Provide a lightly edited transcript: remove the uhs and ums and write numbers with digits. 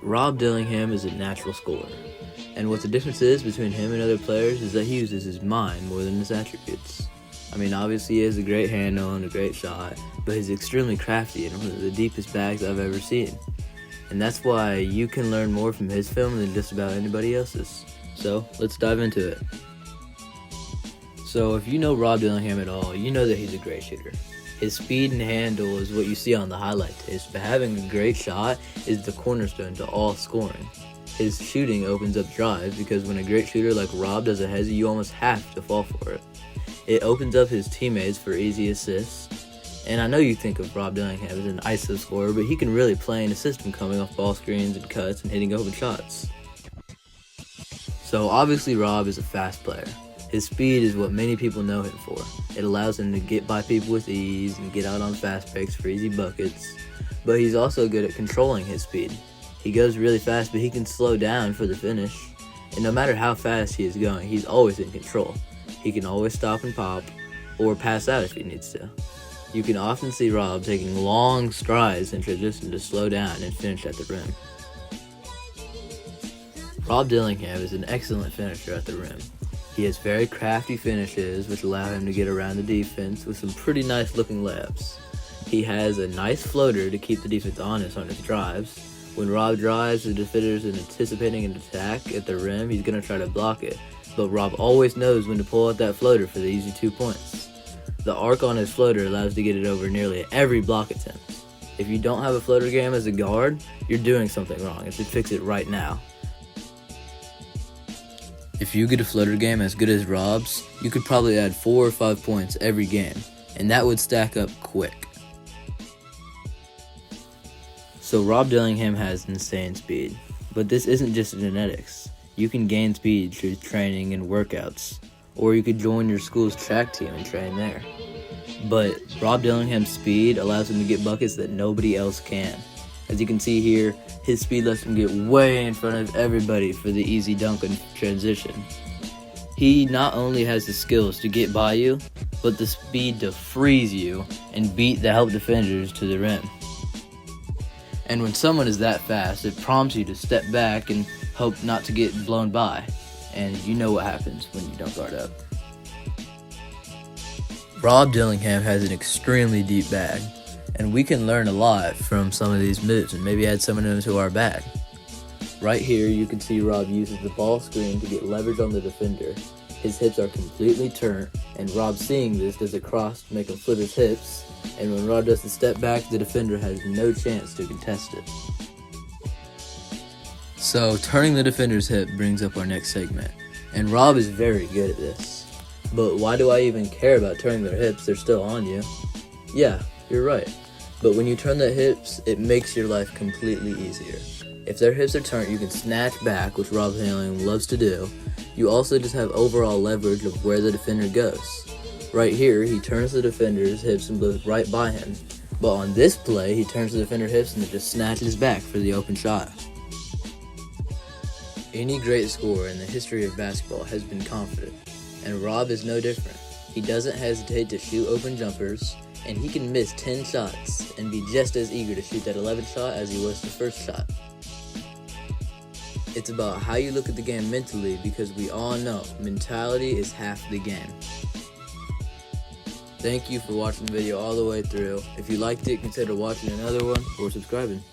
Rob Dillingham is a natural scorer, and what the difference is between him and other players is that he uses his mind more than his attributes. I mean, obviously he has a great handle and a great shot, but he's extremely crafty and one of the deepest bags I've ever seen. And that's why you can learn more from his film than just about anybody else's. So, let's dive into it. So, if you know Rob Dillingham at all, you know that he's a great shooter. His speed and handle is what you see on the highlight tapes, but having a great shot is the cornerstone to all scoring. His shooting opens up drives because when a great shooter like Rob does a hezzy, you almost have to fall for it. It opens up his teammates for easy assists. And I know you think of Rob Dillingham as an ISO scorer, but he can really play in a system coming off ball screens and cuts and hitting open shots. So obviously Rob is a fast player. His speed is what many people know him for. It allows him to get by people with ease and get out on fast breaks for easy buckets. But he's also good at controlling his speed. He goes really fast, but he can slow down for the finish. And no matter how fast he is going, he's always in control. He can always stop and pop, or pass out if he needs to. You can often see Rob taking long strides in transition to slow down and finish at the rim. Rob Dillingham is an excellent finisher at the rim. He has very crafty finishes which allow him to get around the defense with some pretty nice looking layups. He has a nice floater to keep the defense honest on his drives. When Rob drives, the defenders are anticipating an attack at the rim, he's going to try to block it. But Rob always knows when to pull out that floater for the easy 2 points. The arc on his floater allows to get it over nearly every block attempt. If you don't have a floater game as a guard, you're doing something wrong and should fix it right now. If you get a floater game as good as Rob's, you could probably add 4 or 5 points every game, and that would stack up quick. So Rob Dillingham has insane speed, but this isn't just genetics. You can gain speed through training and workouts, or you could join your school's track team and train there. But Rob Dillingham's speed allows him to get buckets that nobody else can. As you can see here, his speed lets him get way in front of everybody for the easy dunk and transition. He not only has the skills to get by you, but the speed to freeze you and beat the help defenders to the rim. And when someone is that fast, it prompts you to step back and hope not to get blown by. And you know what happens when you don't guard up. Rob Dillingham has an extremely deep bag, and we can learn a lot from some of these moves and maybe add some of them to our bag. Right here you can see Rob uses the ball screen to get leverage on the defender. His hips are completely turned, and Rob seeing this does a cross to make him flip his hips, and when Rob does the step back, the defender has no chance to contest it. So turning the defender's hip brings up our next segment, and Rob is very good at this. But why do I even care about turning their hips? They're still on you. Yeah, you're right. But when you turn the hips, it makes your life completely easier. If their hips are turned, you can snatch back, which Rob Dillingham loves to do. You also just have overall leverage of where the defender goes. Right here, he turns the defender's hips and blows right by him. But on this play, he turns the defender's hips and it just snatches back for the open shot. Any great scorer in the history of basketball has been confident, and Rob is no different. He doesn't hesitate to shoot open jumpers, and he can miss 10 shots and be just as eager to shoot that 11th shot as he was the first shot. It's about how you look at the game mentally, because we all know mentality is half the game. Thank you for watching the video all the way through. If you liked it, consider watching another one or subscribing.